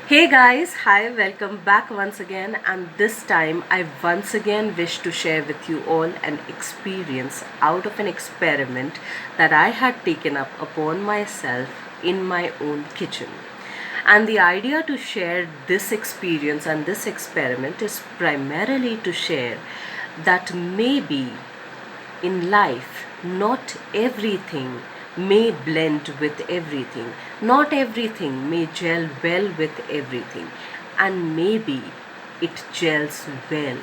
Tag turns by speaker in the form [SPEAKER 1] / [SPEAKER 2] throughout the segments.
[SPEAKER 1] Hey guys, hi, welcome back once again, and this time I once again wish to share with you all an experience out of an experiment that I had taken up upon myself in my own kitchen. And the idea to share this experience and this experiment is primarily to share that maybe in life, not everything may blend with everything, not everything may gel well with everything, and maybe it gels well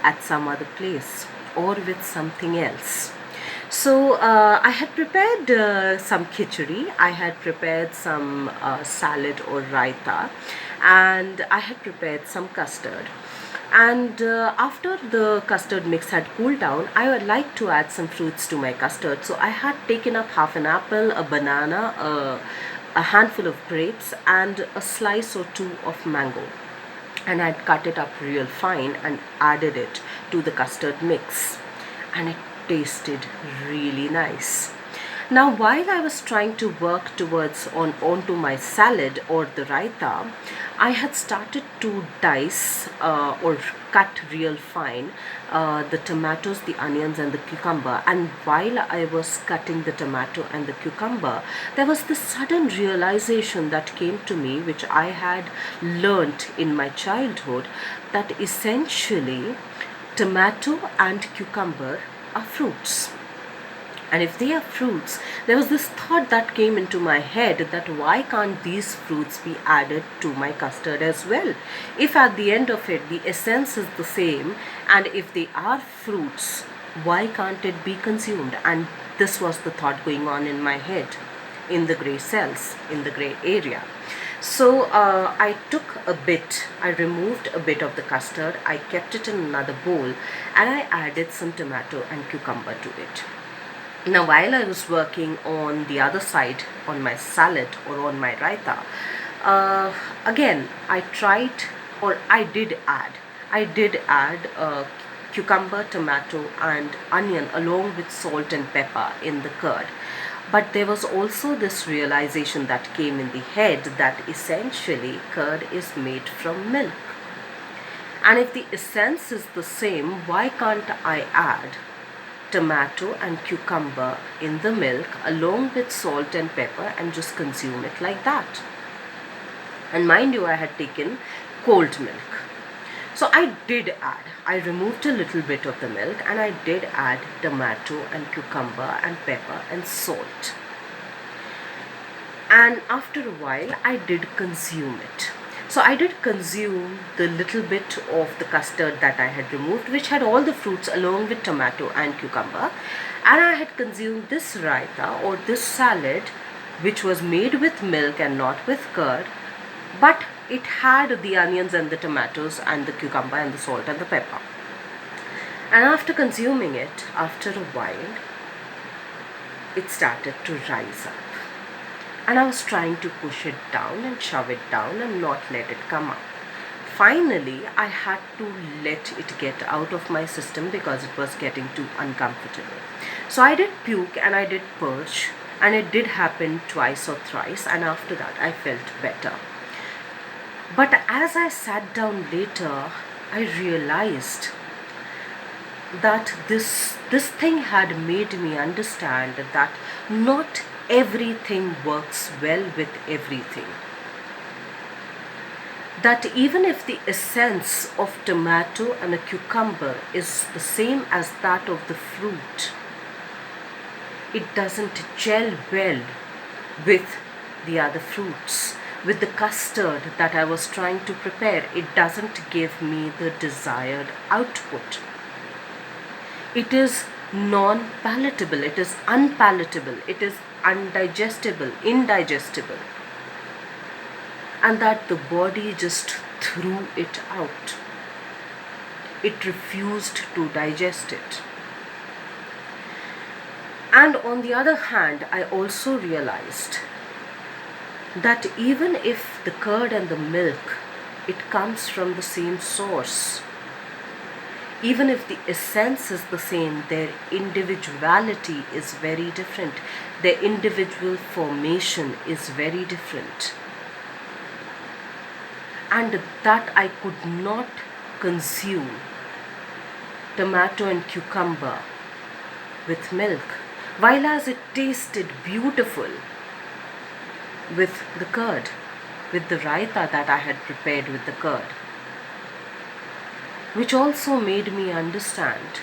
[SPEAKER 1] at some other place or with something else. So I had prepared some khichdi, I had prepared some salad or raita, and I had prepared some custard. And after the custard mix had cooled down, I would like to add some fruits to my custard. So I had taken up half an apple, a banana, a handful of grapes, and a slice or two of mango, and I'd cut it up real fine and added it to the custard mix, and it tasted really nice. Now, while I was trying to work towards onto my salad or the raita, I had started to dice or cut real fine the tomatoes, the onions, and the cucumber. And while I was cutting the tomato and the cucumber, there was this sudden realization that came to me, which I had learnt in my childhood, that essentially tomato and cucumber are fruits. And if they are fruits, there was this thought that came into my head that why can't these fruits be added to my custard as well? If at the end of it the essence is the same, and if they are fruits, why can't it be consumed? And this was the thought going on in my head, in the gray cells, in the gray area. So I took a bit, I removed a bit of the custard, I kept it in another bowl, and I added some tomato and cucumber to it. Now, while I was working on the other side, on my salad or on my raita, again I did add cucumber, tomato, and onion along with salt and pepper in the curd. But there was also this realization that came in the head that essentially curd is made from milk. And if the essence is the same, why can't I add tomato and cucumber in the milk along with salt and pepper and just consume it like that? And mind you, I had taken cold milk. So I removed a little bit of the milk and I did add tomato and cucumber and pepper and salt. And after a while, I did consume it. So I did consume the little bit of the custard that I had removed, which had all the fruits along with tomato and cucumber. And I had consumed this raita or this salad, which was made with milk and not with curd, but it had the onions and the tomatoes and the cucumber and the salt and the pepper. And after consuming it, after a while, it started to rise up. And I was trying to push it down and shove it down and not let it come up. Finally, I had to let it get out of my system because it was getting too uncomfortable. So I did puke and I did purge, and it did happen twice or thrice, and after that I felt better. But as I sat down later, I realized that this thing had made me understand that not everything works well with everything. That even if the essence of tomato and a cucumber is the same as that of the fruit, it doesn't gel well with the other fruits. With the custard that I was trying to prepare, it doesn't give me the desired output. It is non-palatable, it is unpalatable, it is undigestible, indigestible, and that the body just threw it out. It refused to digest it. And on the other hand, I also realized that even if the curd and the milk, it comes from the same source, even if the essence is the same, their individuality is very different. Their individual formation is very different. and that I could not consume tomato and cucumber with milk, while as it tasted beautiful with the curd, with the raita that I had prepared with the curd, which also made me understand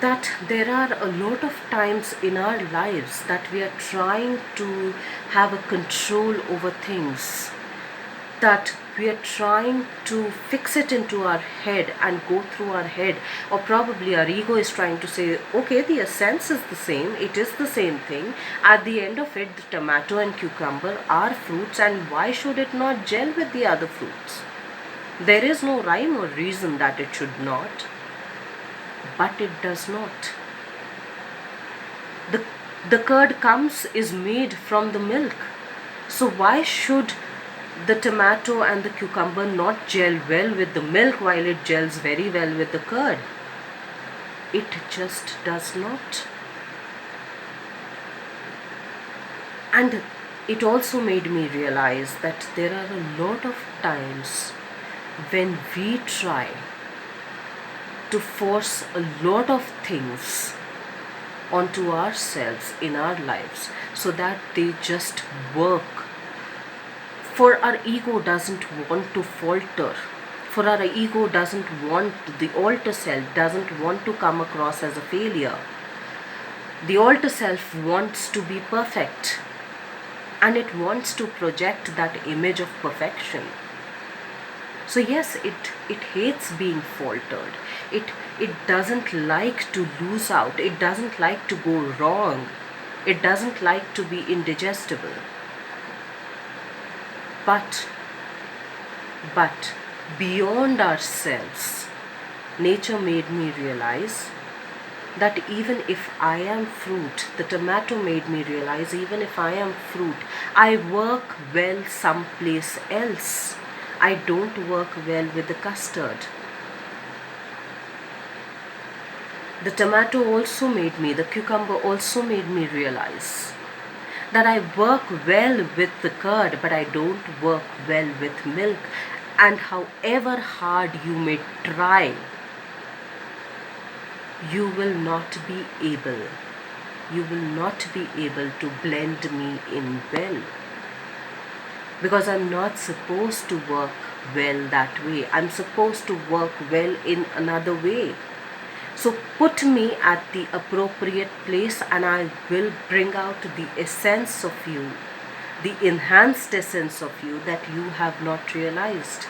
[SPEAKER 1] that there are a lot of times in our lives that we are trying to have a control over things, that we are trying to fix it into our head and go through our head, or probably our ego is trying to say, okay, the essence is the same, it is the same thing, at the end of it the tomato and cucumber are fruits, and why should it not gel with the other fruits? There is no rhyme or reason that it should not, but it does not. The curd is made from the milk, so why should the tomato and the cucumber not gel well with the milk while it gels very well with the curd? It just does not. And it also made me realize that there are a lot of times when we try to force a lot of things onto ourselves in our lives so that they just work. For our ego doesn't want to falter. For our ego doesn't want, the alter self doesn't want to come across as a failure. The alter self wants to be perfect, and it wants to project that image of perfection. So yes, it hates being faltered. It doesn't like to lose out. It doesn't like to go wrong. It doesn't like to be indigestible. But beyond ourselves, nature made me realize that even if I am fruit, the tomato made me realize even if I am fruit, I work well someplace else. I don't work well with the custard. The tomato also made me, the cucumber also made me realize that I work well with the curd, but I don't work well with milk. And however hard you may try, you will not be able to blend me in well. Because I'm not supposed to work well that way. I'm supposed to work well in another way. So put me at the appropriate place and I will bring out the essence of you, the enhanced essence of you that you have not realized.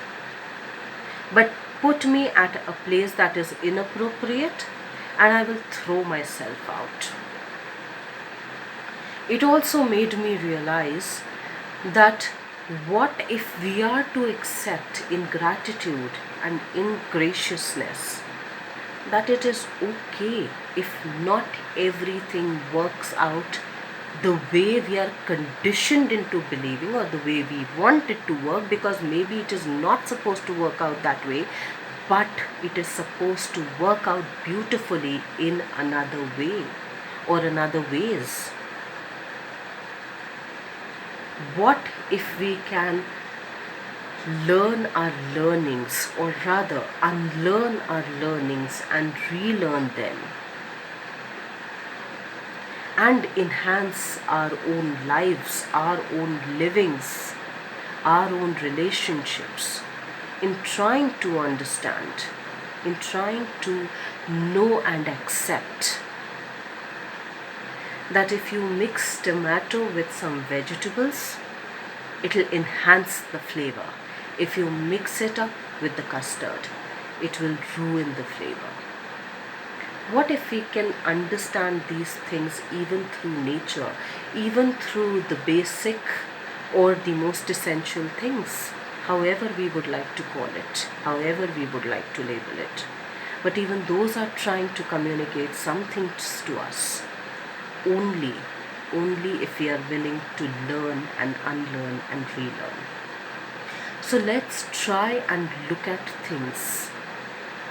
[SPEAKER 1] But put me at a place that is inappropriate and I will throw myself out. It also made me realize that what if we are to accept in gratitude and in graciousness that it is okay if not everything works out the way we are conditioned into believing or the way we want it to work, because maybe it is not supposed to work out that way, but it is supposed to work out beautifully in another way or another ways. What if we can learn our learnings, or rather unlearn our learnings and relearn them, and enhance our own lives, our own livings, our own relationships, in trying to understand, in trying to know and accept that if you mix tomato with some vegetables, it will enhance the flavor. If you mix it up with the custard, it will ruin the flavor. What if we can understand these things even through nature, even through the basic or the most essential things, however we would like to call it, however we would like to label it. But even those are trying to communicate some things to us only if we are willing to learn and unlearn and relearn. So let's try and look at things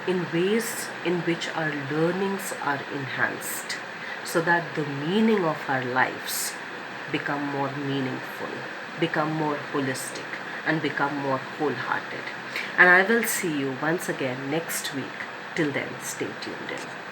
[SPEAKER 1] in ways in which our learnings are enhanced, so that the meaning of our lives become more meaningful, become more holistic, and become more wholehearted. And I will see you once again next week. Till then, stay tuned in.